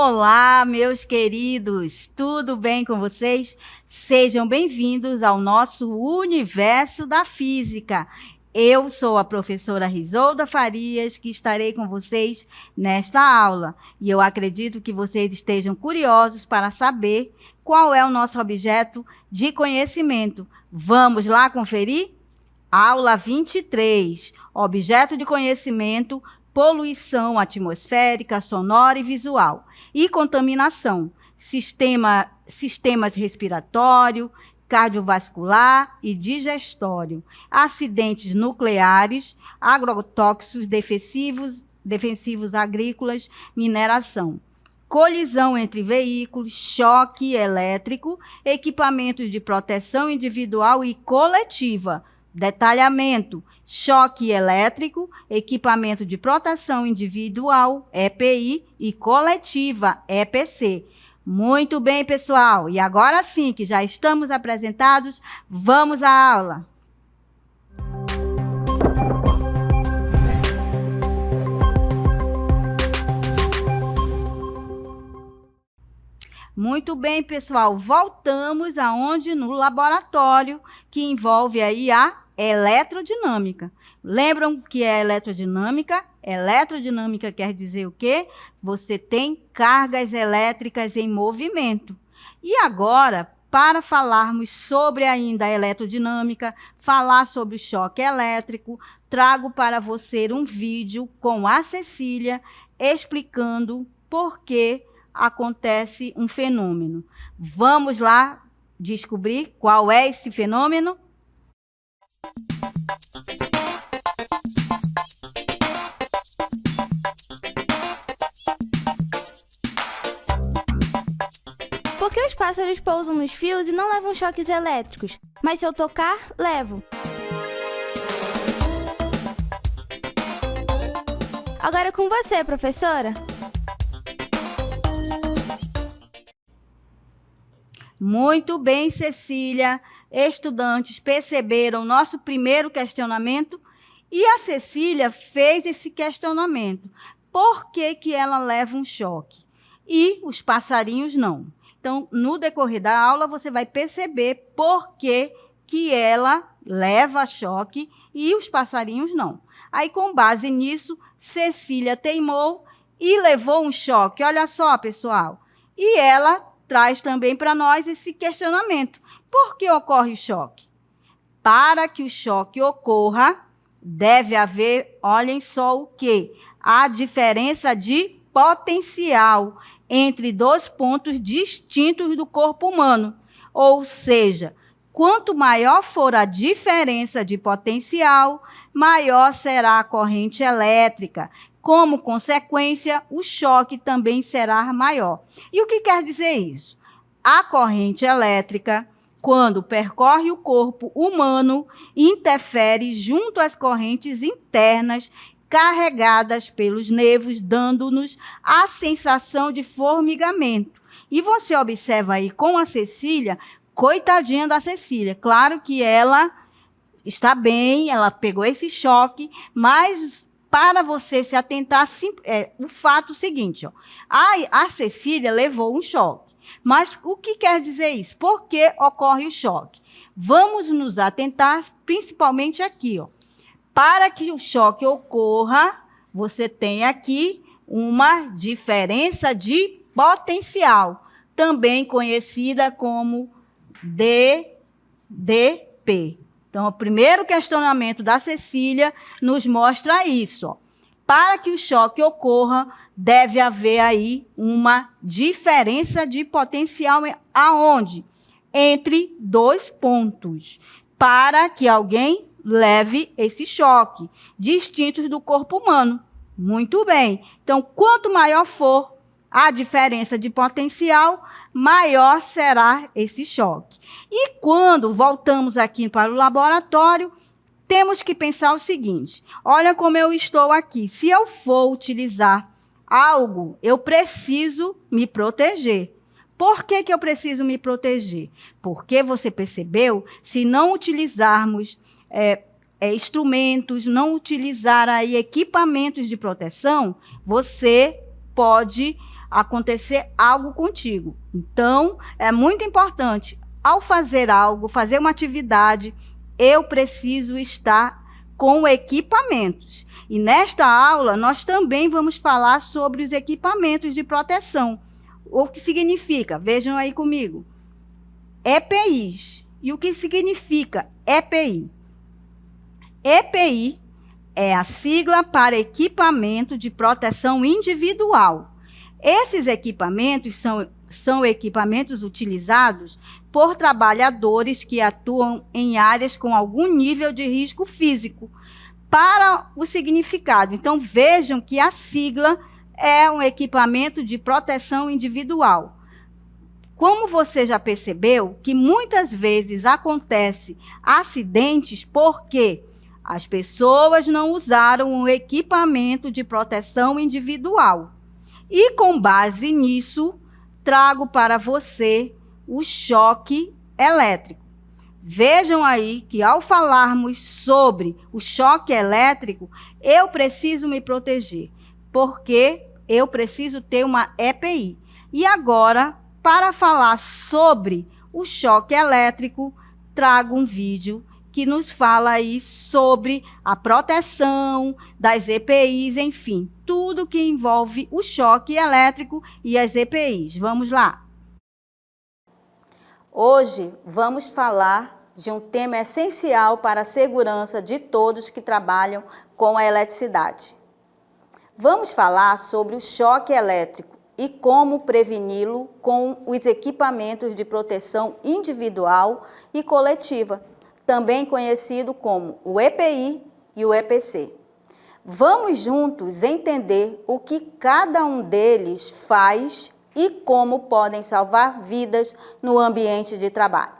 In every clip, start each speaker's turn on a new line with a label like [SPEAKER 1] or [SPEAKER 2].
[SPEAKER 1] Olá, meus queridos, tudo bem com vocês? Sejam bem-vindos ao nosso universo da física. Eu sou a professora Risolda Farias, que estarei com vocês nesta aula. E eu acredito que vocês estejam curiosos para saber qual é o nosso objeto de conhecimento. Vamos lá conferir? Aula 23, objeto de conhecimento, poluição atmosférica, sonora e visual, e contaminação, sistemas respiratório, cardiovascular e digestório, acidentes nucleares, agrotóxicos defensivos agrícolas, mineração, colisão entre veículos, choque elétrico, equipamentos de proteção individual e coletiva, detalhamento, choque elétrico, equipamento de proteção individual, EPI, e coletiva, EPC. Muito bem, pessoal. E agora sim, que já estamos apresentados, vamos à aula. Muito bem, pessoal. Voltamos aonde? No laboratório, que envolve aí a eletrodinâmica. Lembram o que é eletrodinâmica? Eletrodinâmica quer dizer o quê? Você tem cargas elétricas em movimento. E agora, para falarmos sobre ainda a eletrodinâmica, falar sobre o choque elétrico, trago para você um vídeo com a Cecília explicando por que acontece um fenômeno. Vamos lá descobrir qual é esse fenômeno?
[SPEAKER 2] Por que os pássaros pousam nos fios e não levam choques elétricos? Mas se eu tocar, levo. Agora é com você, professora.
[SPEAKER 1] Muito bem, Cecília. Estudantes perceberam nosso primeiro questionamento e a Cecília fez esse questionamento. Por que que ela leva um choque e os passarinhos não? Então, no decorrer da aula, você vai perceber por que que ela leva choque e os passarinhos não. Aí, com base nisso, Cecília teimou e levou um choque. Olha só, pessoal. E ela traz também para nós esse questionamento. Por que ocorre o choque? Para que o choque ocorra, deve haver, olhem só o quê? A diferença de potencial entre dois pontos distintos do corpo humano. Ou seja, quanto maior for a diferença de potencial, maior será a corrente elétrica. Como consequência, o choque também será maior. E o que quer dizer isso? A corrente elétrica, quando percorre o corpo humano, interfere junto às correntes internas carregadas pelos nervos, dando-nos a sensação de formigamento. E você observa aí com a Cecília, coitadinha da Cecília. Claro que ela está bem, ela pegou esse choque, mas para você se atentar, o fato seguinte, ó, a Cecília levou um choque. Mas o que quer dizer isso? Por que ocorre o choque? Vamos nos atentar principalmente aqui, ó. Para que o choque ocorra, você tem aqui uma diferença de potencial, também conhecida como DDP. Então, o primeiro questionamento da Cecília nos mostra isso, ó. Para que o choque ocorra, deve haver aí uma diferença de potencial aonde? Entre dois pontos, para que alguém leve esse choque, distintos do corpo humano. Muito bem. Então, quanto maior for a diferença de potencial, maior será esse choque. E quando voltamos aqui para o laboratório, temos que pensar o seguinte, olha como eu estou aqui. Se eu for utilizar algo, eu preciso me proteger. Por que que eu preciso me proteger? Porque você percebeu, se não utilizarmos instrumentos, não utilizar aí equipamentos de proteção, você pode acontecer algo contigo. Então, é muito importante, ao fazer algo, fazer uma atividade, eu preciso estar com equipamentos. E nesta aula, nós também vamos falar sobre os equipamentos de proteção. O que significa? Vejam aí comigo. EPIs. E o que significa EPI? EPI é a sigla para equipamento de proteção individual. Esses equipamentos são equipamentos utilizados por trabalhadores que atuam em áreas com algum nível de risco físico. Para o significado, então vejam que a sigla é um equipamento de proteção individual. Como você já percebeu, que muitas vezes acontecem acidentes porque as pessoas não usaram o equipamento de proteção individual. E com base nisso, trago para você o choque elétrico. Vejam aí que ao falarmos sobre o choque elétrico, eu preciso me proteger, porque eu preciso ter uma EPI. E agora, para falar sobre o choque elétrico, trago um vídeo que nos fala aí sobre a proteção das EPIs, enfim, tudo que envolve o choque elétrico e as EPIs. Vamos lá. Hoje vamos falar de um tema essencial para a segurança de todos que trabalham com a eletricidade. Vamos falar sobre o choque elétrico e como preveni-lo com os equipamentos de proteção individual e coletiva, também conhecido como o EPI e o EPC. Vamos juntos entender o que cada um deles faz e como podem salvar vidas no ambiente de trabalho.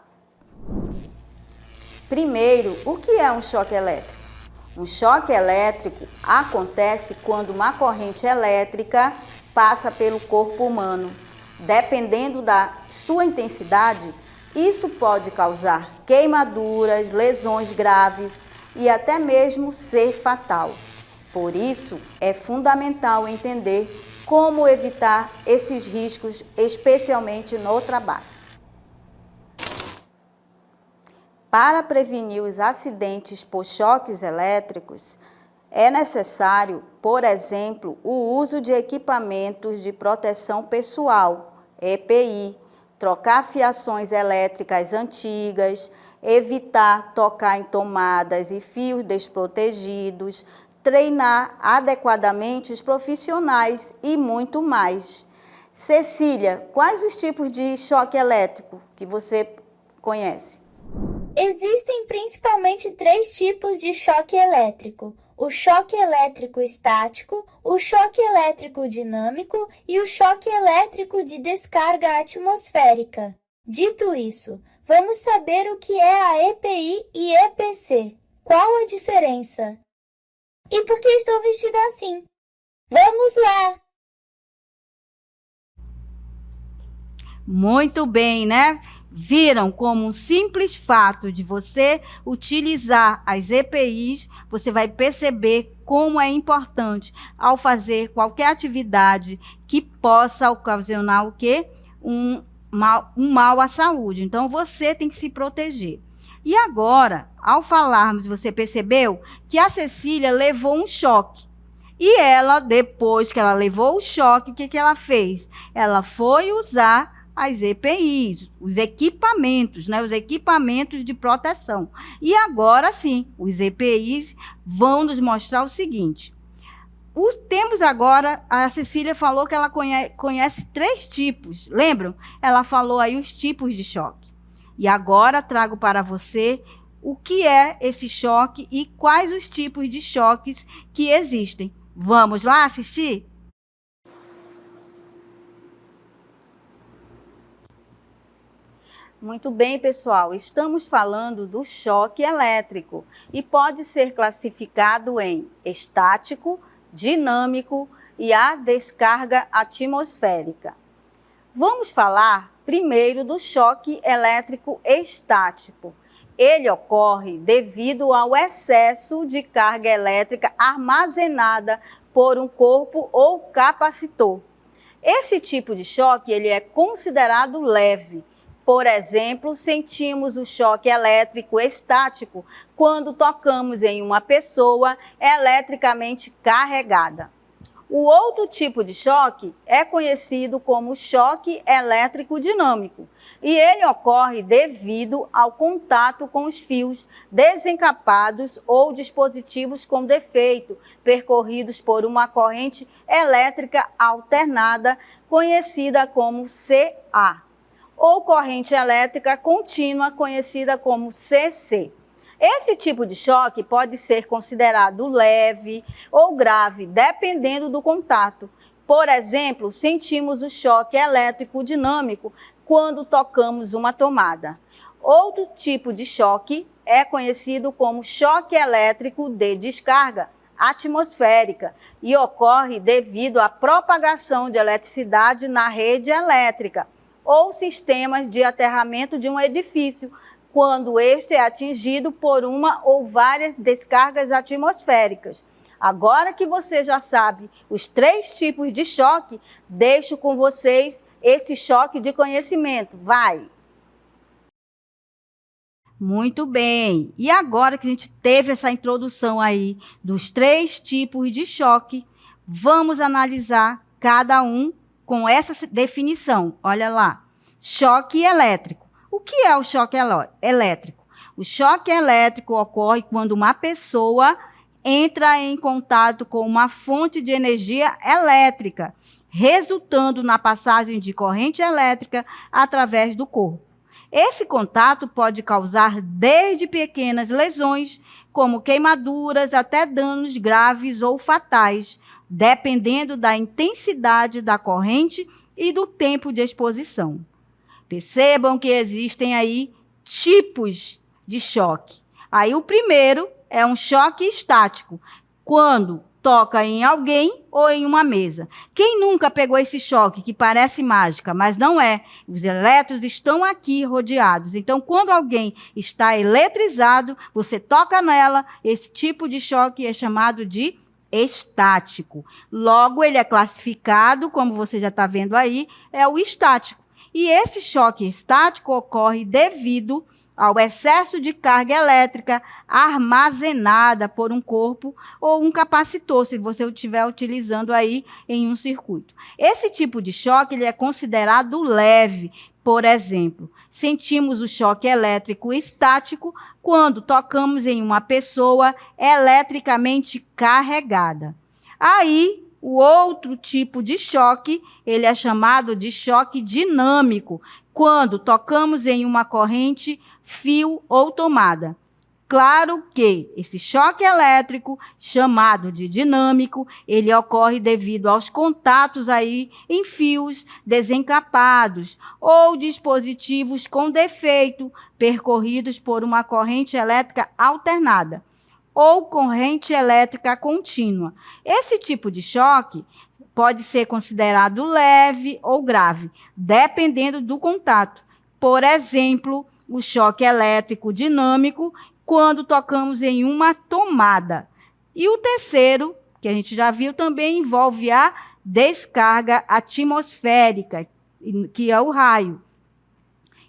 [SPEAKER 1] Primeiro, o que é um choque elétrico? Um choque elétrico acontece quando uma corrente elétrica passa pelo corpo humano. Dependendo da sua intensidade, isso pode causar queimaduras, lesões graves e até mesmo ser fatal. Por isso, é fundamental entender como evitar esses riscos, especialmente no trabalho. Para prevenir os acidentes por choques elétricos, é necessário, por exemplo, o uso de equipamentos de proteção pessoal, EPI, trocar fiações elétricas antigas, evitar tocar em tomadas e fios desprotegidos, treinar adequadamente os profissionais e muito mais. Cecília, quais os tipos de choque elétrico que você conhece?
[SPEAKER 3] Existem principalmente 3 tipos de choque elétrico: o choque elétrico estático, o choque elétrico dinâmico e o choque elétrico de descarga atmosférica. Dito isso, vamos saber o que é a EPI e EPC. Qual a diferença? E por que estou vestida assim? Vamos lá!
[SPEAKER 1] Muito bem, né? Viram como um simples fato de você utilizar as EPIs, você vai perceber como é importante ao fazer qualquer atividade que possa ocasionar o quê? Um mal à saúde. Então, você tem que se proteger. E agora, ao falarmos, você percebeu que a Cecília levou um choque. E ela, depois que ela levou o choque, o que ela fez? Ela foi usar as EPIs, os equipamentos, né? Os equipamentos de proteção. E agora sim, os EPIs vão nos mostrar o seguinte. Temos agora, a Cecília falou que ela conhece 3 tipos, lembram? Ela falou aí os tipos de choque. E agora trago para você o que é esse choque e quais os tipos de choques que existem. Vamos lá assistir? Muito bem, pessoal, estamos falando do choque elétrico e pode ser classificado em estático, dinâmico e a descarga atmosférica. Vamos falar primeiro do choque elétrico estático. Ele ocorre devido ao excesso de carga elétrica armazenada por um corpo ou capacitor. Esse tipo de choque ele é considerado leve. Por exemplo, sentimos o choque elétrico estático quando tocamos em uma pessoa eletricamente carregada. O outro tipo de choque é conhecido como choque elétrico dinâmico, e ele ocorre devido ao contato com os fios desencapados ou dispositivos com defeito, percorridos por uma corrente elétrica alternada, conhecida como CA, ou corrente elétrica contínua, conhecida como CC. Esse tipo de choque pode ser considerado leve ou grave, dependendo do contato. Por exemplo, sentimos o choque elétrico dinâmico quando tocamos uma tomada. Outro tipo de choque é conhecido como choque elétrico de descarga atmosférica e ocorre devido à propagação de eletricidade na rede elétrica ou sistemas de aterramento de um edifício, quando este é atingido por uma ou várias descargas atmosféricas. Agora que você já sabe os 3 tipos de choque, deixo com vocês esse choque de conhecimento. Vai! Muito bem! E agora que a gente teve essa introdução aí dos 3 tipos de choque, vamos analisar cada um com essa definição. Olha lá, choque elétrico. O que é o choque elétrico? O choque elétrico ocorre quando uma pessoa entra em contato com uma fonte de energia elétrica, resultando na passagem de corrente elétrica através do corpo. Esse contato pode causar desde pequenas lesões, como queimaduras, até danos graves ou fatais, dependendo da intensidade da corrente e do tempo de exposição. Percebam que existem aí tipos de choque. Aí o primeiro é um choque estático, quando toca em alguém ou em uma mesa. Quem nunca pegou esse choque que parece mágica, mas não é? Os elétrons estão aqui rodeados. Então, quando alguém está eletrizado, você toca nela, esse tipo de choque é chamado de estático. Logo, ele é classificado, como você já está vendo aí, é o estático. E esse choque estático ocorre devido ao excesso de carga elétrica armazenada por um corpo ou um capacitor, se você estiver utilizando aí em um circuito. Esse tipo de choque ele é considerado leve. Por exemplo, sentimos o choque elétrico estático quando tocamos em uma pessoa eletricamente carregada. Aí, o outro tipo de choque, ele é chamado de choque dinâmico, quando tocamos em uma corrente, fio ou tomada. Claro que esse choque elétrico, chamado de dinâmico, ele ocorre devido aos contatos aí em fios desencapados ou dispositivos com defeito percorridos por uma corrente elétrica alternada ou corrente elétrica contínua. Esse tipo de choque pode ser considerado leve ou grave, dependendo do contato. Por exemplo, o choque elétrico dinâmico, quando tocamos em uma tomada. E o terceiro, que a gente já viu, também envolve a descarga atmosférica, que é o raio.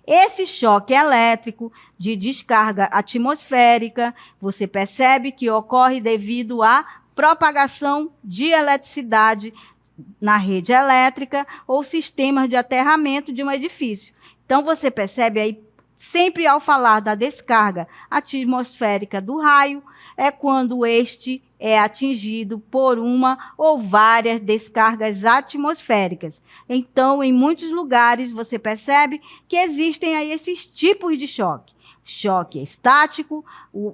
[SPEAKER 1] Esse choque elétrico de descarga atmosférica, você percebe que ocorre devido à propagação de eletricidade na rede elétrica ou sistemas de aterramento de um edifício. Então, você percebe aí, sempre ao falar da descarga atmosférica do raio, é quando este é atingido por uma ou várias descargas atmosféricas. Então, em muitos lugares, você percebe que existem aí esses tipos de choque. Choque estático,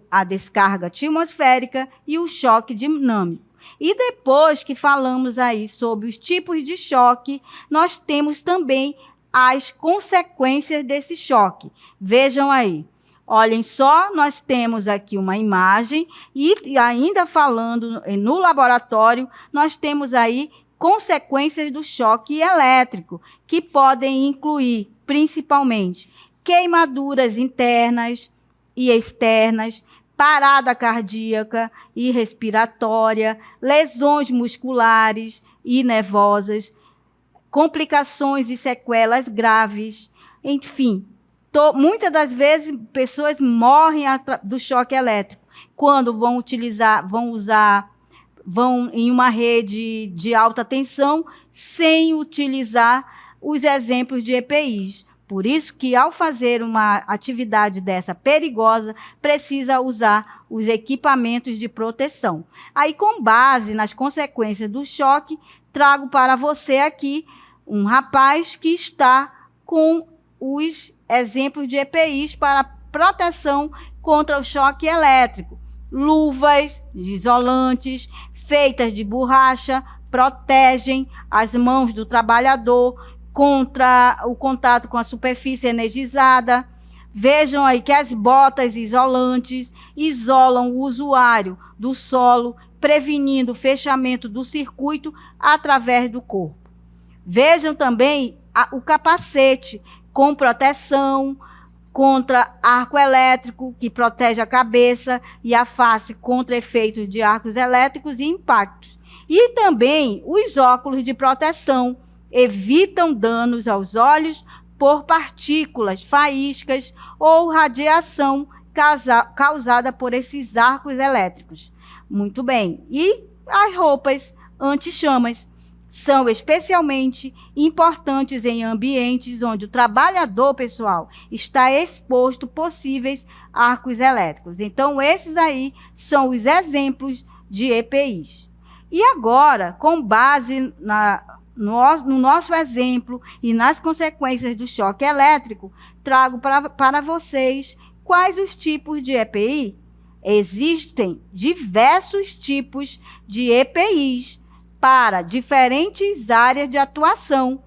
[SPEAKER 1] a descarga atmosférica e o choque dinâmico. E depois que falamos aí sobre os tipos de choque, nós temos também as consequências desse choque. Vejam aí. Olhem só, nós temos aqui uma imagem e ainda falando no laboratório, nós temos aí consequências do choque elétrico, que podem incluir, principalmente, queimaduras internas e externas, parada cardíaca e respiratória, lesões musculares e nervosas, complicações e sequelas graves, enfim. Muitas das vezes, pessoas morrem do choque elétrico quando vão em uma rede de alta tensão sem utilizar os exemplos de EPIs. Por isso que, ao fazer uma atividade dessa perigosa, precisa usar os equipamentos de proteção. Aí, com base nas consequências do choque, trago para você aqui um rapaz que está com os exemplos de EPIs para proteção contra o choque elétrico. Luvas isolantes, feitas de borracha, protegem as mãos do trabalhador contra o contato com a superfície energizada. Vejam aí que as botas isolantes isolam o usuário do solo, prevenindo o fechamento do circuito através do corpo. Vejam também o capacete com proteção contra arco elétrico, que protege a cabeça e a face contra efeitos de arcos elétricos e impactos. E também os óculos de proteção evitam danos aos olhos por partículas, faíscas ou radiação causada por esses arcos elétricos. Muito bem. E as roupas anti-chamas são especialmente importantes em ambientes onde o trabalhador, pessoal, está exposto a possíveis arcos elétricos. Então, esses aí são os exemplos de EPIs. E agora, com base no nosso exemplo e nas consequências do choque elétrico, trago para vocês quais os tipos de EPI. Existem diversos tipos de EPIs para diferentes áreas de atuação.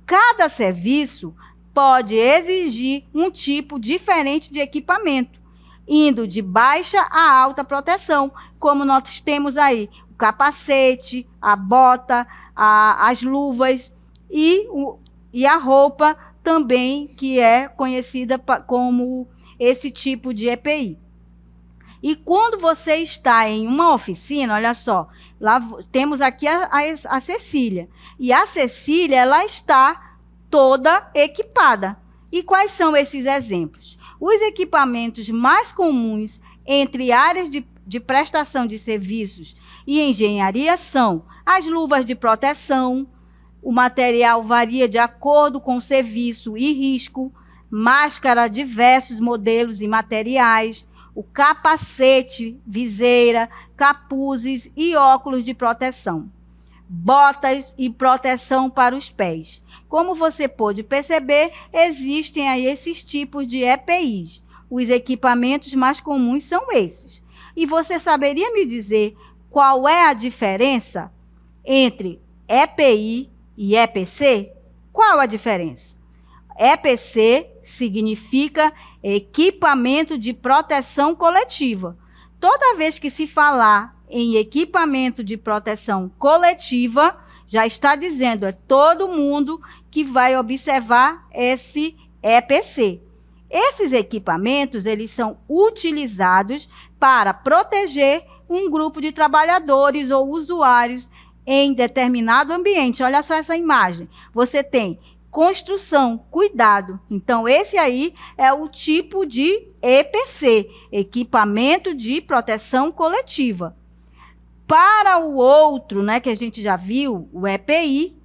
[SPEAKER 1] Cada serviço pode exigir um tipo diferente de equipamento, indo de baixa a alta proteção, como nós temos aí o capacete, a bota, as luvas e a roupa também, que é conhecida como esse tipo de EPI. E quando você está em uma oficina, olha só, lá temos aqui a Cecília. E a Cecília, ela está toda equipada. E quais são esses exemplos? Os equipamentos mais comuns entre áreas de prestação de serviços e engenharia são as luvas de proteção, o material varia de acordo com o serviço e risco, máscara de diversos modelos e materiais, o capacete, viseira, capuzes e óculos de proteção, botas e proteção para os pés. Como você pode perceber, existem aí esses tipos de EPIs. Os equipamentos mais comuns são esses. E você saberia me dizer qual é a diferença entre EPI e EPC? Qual a diferença? EPC significa equipamento de proteção coletiva. Toda vez que se falar em equipamento de proteção coletiva, já está dizendo, é todo mundo que vai observar esse EPC. Esses equipamentos, eles são utilizados para proteger um grupo de trabalhadores ou usuários em determinado ambiente. Olha só essa imagem. Você tem construção, cuidado. Então, esse aí é o tipo de EPC, equipamento de proteção coletiva. Para o outro, né, que a gente já viu, o EPI,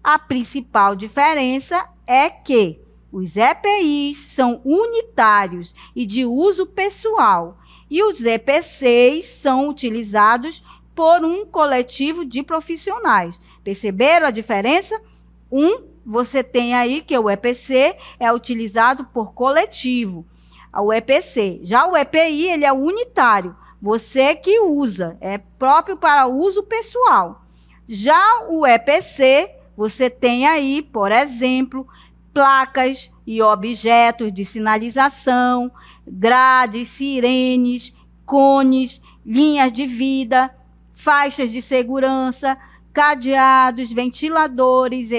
[SPEAKER 1] a principal diferença é que os EPIs são unitários e de uso pessoal, e os EPCs são utilizados por um coletivo de profissionais. Perceberam a diferença? Você tem aí que o EPC é utilizado por coletivo, o EPC. Já o EPI, ele é unitário, você que usa, é próprio para uso pessoal. Já o EPC, você tem aí, por exemplo, placas e objetos de sinalização, grades, sirenes, cones, linhas de vida, faixas de segurança, cadeados, ventiladores,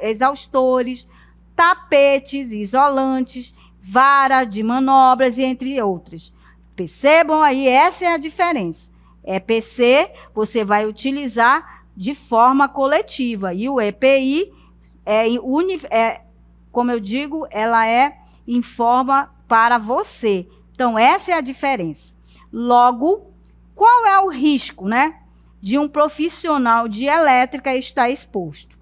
[SPEAKER 1] exaustores, tapetes isolantes, vara de manobras, entre outras. Percebam aí, essa é a diferença. EPC você vai utilizar de forma coletiva e o EPI como eu digo, ela informa para você. Então, essa é a diferença. Logo, qual é o risco, né, de um profissional de elétrica estar exposto?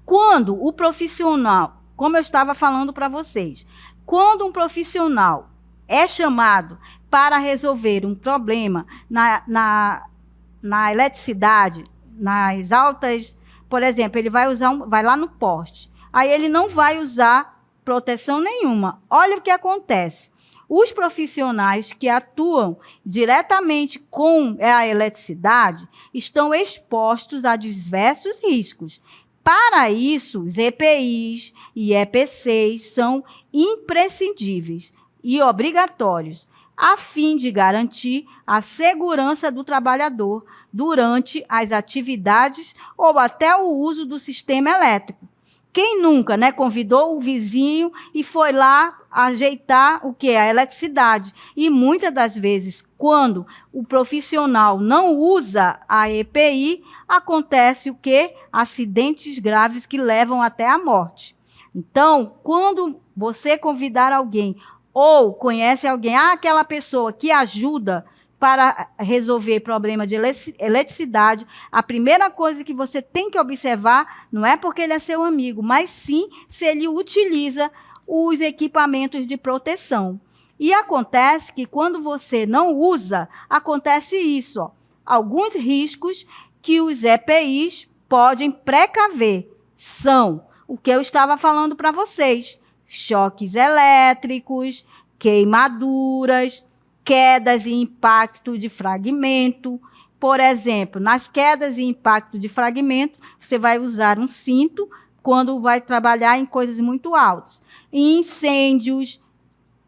[SPEAKER 1] Quando o profissional, como eu estava falando para vocês, quando um profissional é chamado para resolver um problema na eletricidade, nas altas, por exemplo, ele vai lá no poste, aí ele não vai usar proteção nenhuma. Olha o que acontece. Os profissionais que atuam diretamente com a eletricidade estão expostos a diversos riscos. Para isso, os EPIs e EPCs são imprescindíveis e obrigatórios, a fim de garantir a segurança do trabalhador durante as atividades ou até o uso do sistema elétrico. Quem nunca, né, convidou o vizinho e foi lá ajeitar o que? A eletricidade. E muitas das vezes, quando o profissional não usa a EPI, acontece o quê? Acidentes graves que levam até a morte. Então, quando você convidar alguém ou conhece alguém, aquela pessoa que ajuda para resolver problema de eletricidade, a primeira coisa que você tem que observar não é porque ele é seu amigo, mas sim se ele utiliza os equipamentos de proteção. E acontece que quando você não usa, acontece isso, ó, alguns riscos que os EPIs podem precaver são o que eu estava falando para vocês: choques elétricos, queimaduras, quedas e impacto de fragmento. Por exemplo, nas quedas e impacto de fragmento, você vai usar um cinto quando vai trabalhar em coisas muito altas. Incêndios,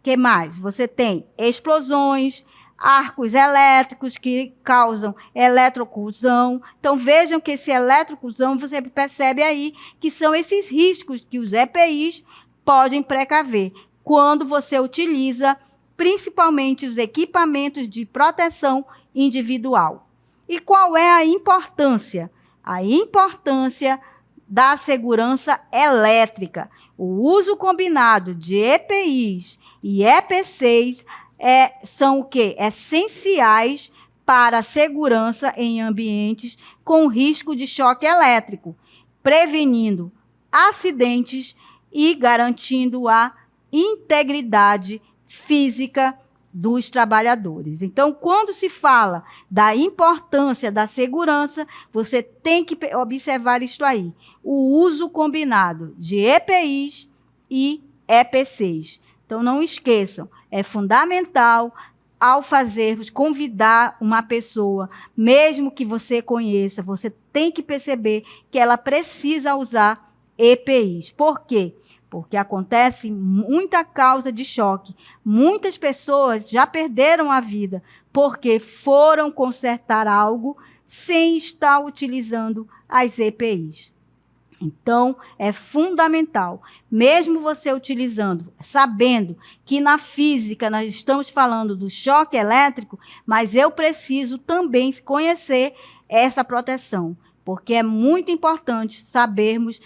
[SPEAKER 1] que mais? Você tem explosões, arcos elétricos que causam eletrocução. Então, vejam que esse eletrocução, você percebe aí que são esses riscos que os EPIs podem precaver quando você utiliza principalmente os equipamentos de proteção individual. E qual é a importância? A importância da segurança elétrica. O uso combinado de EPIs e EPCs são o quê? Essenciais para a segurança em ambientes com risco de choque elétrico, prevenindo acidentes e garantindo a integridade física dos trabalhadores. Então, quando se fala da importância da segurança, você tem que observar isto aí: o uso combinado de EPIs e EPCs. Então, não esqueçam, é fundamental, ao convidar uma pessoa, mesmo que você conheça, você tem que perceber que ela precisa usar EPIs. Por quê? Porque acontece muita causa de choque. Muitas pessoas já perderam a vida porque foram consertar algo sem estar utilizando as EPIs. Então, é fundamental, mesmo você utilizando, sabendo que na física nós estamos falando do choque elétrico, mas eu preciso também conhecer essa proteção, porque é muito importante sabermos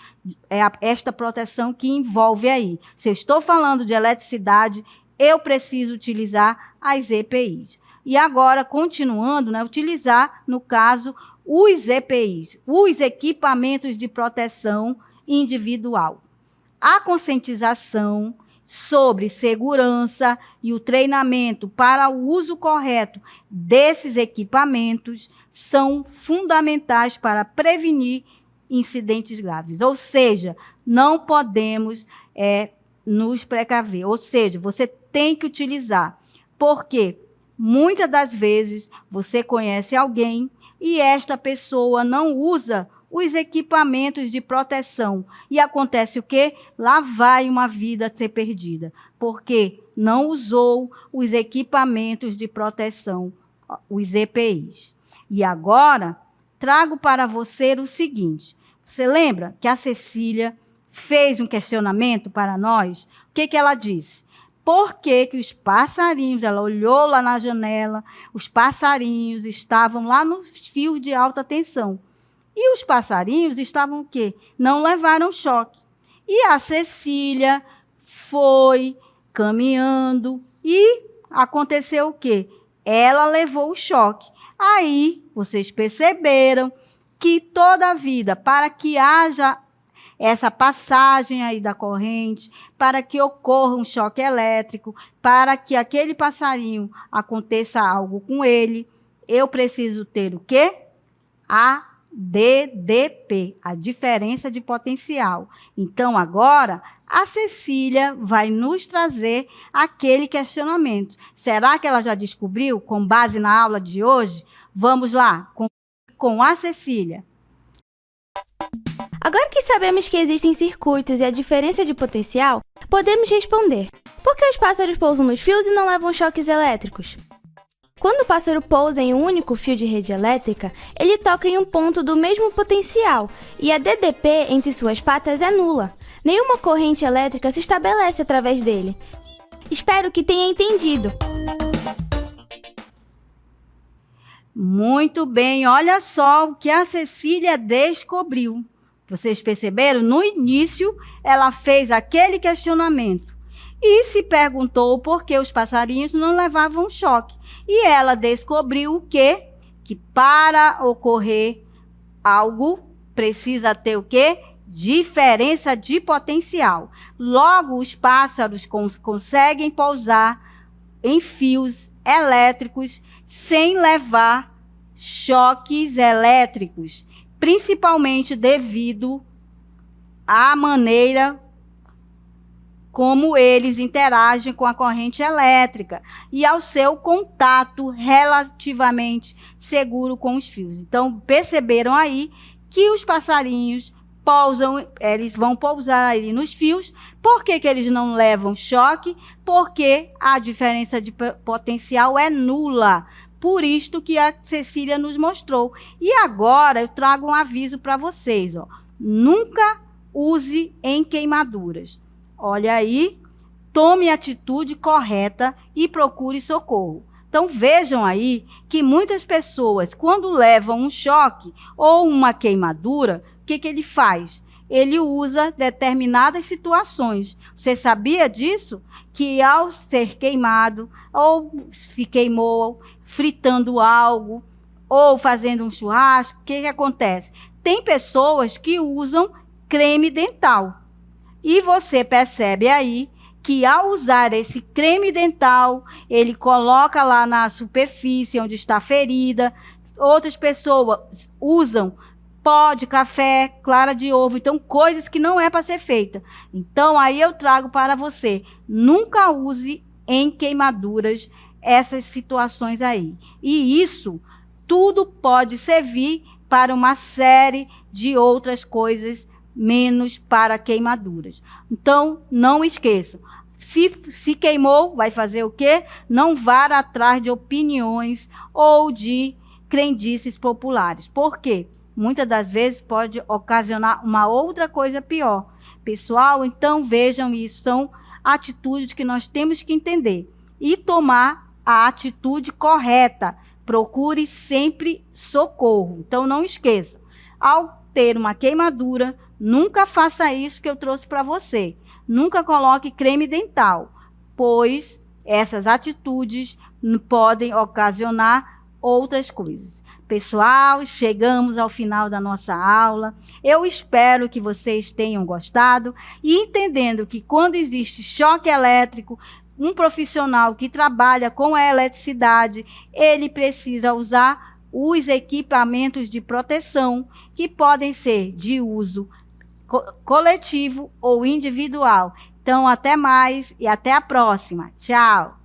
[SPEAKER 1] esta proteção que envolve aí. Se eu estou falando de eletricidade, eu preciso utilizar as EPIs. E agora, continuando, né, utilizar, no caso, os EPIs, os equipamentos de proteção individual. A conscientização sobre segurança e o treinamento para o uso correto desses equipamentos são fundamentais para prevenir incidentes graves. Ou seja, não podemos nos precaver. Ou seja, você tem que utilizar. Porque muitas das vezes você conhece alguém e esta pessoa não usa os equipamentos de proteção. E acontece o quê? Lá vai uma vida ser perdida, porque não usou os equipamentos de proteção, os EPIs. E agora, trago para você o seguinte: você lembra que a Cecília fez um questionamento para nós? O que ela disse? Por que os passarinhos, ela olhou lá na janela, os passarinhos estavam lá nos fios de alta tensão. E os passarinhos estavam o quê? Não levaram choque. E a Cecília foi caminhando e aconteceu o quê? Ela levou o choque. Aí, vocês perceberam que toda a vida, para que haja essa passagem aí da corrente, para que ocorra um choque elétrico, para que aquele passarinho aconteça algo com ele, eu preciso ter o quê? A DDP, a diferença de potencial. Então, agora, a Cecília vai nos trazer aquele questionamento. Será que ela já descobriu, com base na aula de hoje? Vamos lá, com a Cecília.
[SPEAKER 2] Agora que sabemos que existem circuitos e a diferença de potencial, podemos responder: por que os pássaros pousam nos fios e não levam choques elétricos? Quando o pássaro pousa em um único fio de rede elétrica, ele toca em um ponto do mesmo potencial e a DDP entre suas patas é nula. Nenhuma corrente elétrica se estabelece através dele. Espero que tenha entendido.
[SPEAKER 1] Muito bem, olha só o que a Cecília descobriu. Vocês perceberam? No início, ela fez aquele questionamento e se perguntou por que os passarinhos não levavam choque. E ela descobriu o quê? Que para ocorrer algo, precisa ter o quê? Diferença de potencial. Logo, os pássaros conseguem pousar em fios elétricos sem levar choques elétricos, principalmente devido à maneira como eles interagem com a corrente elétrica e ao seu contato relativamente seguro com os fios. Então, perceberam aí que os passarinhos pousam, eles vão pousar ali nos fios. Por que eles não levam choque? Porque a diferença de potencial é nula. Por isto que a Cecília nos mostrou. E agora eu trago um aviso para vocês. Nunca use em queimaduras. Olha aí, tome a atitude correta e procure socorro. Então, vejam aí que muitas pessoas, quando levam um choque ou uma queimadura, o que ele faz? Ele usa determinadas situações. Você sabia disso? Que ao ser queimado, ou se queimou fritando algo, ou fazendo um churrasco, o que acontece? Tem pessoas que usam creme dental. E você percebe aí que ao usar esse creme dental, ele coloca lá na superfície onde está ferida. Outras pessoas usam pó de café, clara de ovo, então coisas que não é para ser feita. Então aí eu trago para você, nunca use em queimaduras essas situações aí. E isso tudo pode servir para uma série de outras coisas, menos para queimaduras. Então, não esqueçam. Se queimou, vai fazer o quê? Não vá atrás de opiniões ou de crendices populares. Por quê? Muitas das vezes pode ocasionar uma outra coisa pior. Pessoal, então vejam isso. São atitudes que nós temos que entender e tomar a atitude correta. Procure sempre socorro. Então, não esqueçam. Ao ter uma queimadura, nunca faça isso que eu trouxe para você. Nunca coloque creme dental, pois essas atitudes podem ocasionar outras coisas. Pessoal, chegamos ao final da nossa aula. Eu espero que vocês tenham gostado e entendendo que quando existe choque elétrico, um profissional que trabalha com a eletricidade, ele precisa usar os equipamentos de proteção que podem ser de uso coletivo ou individual. Então, até mais e até a próxima. Tchau!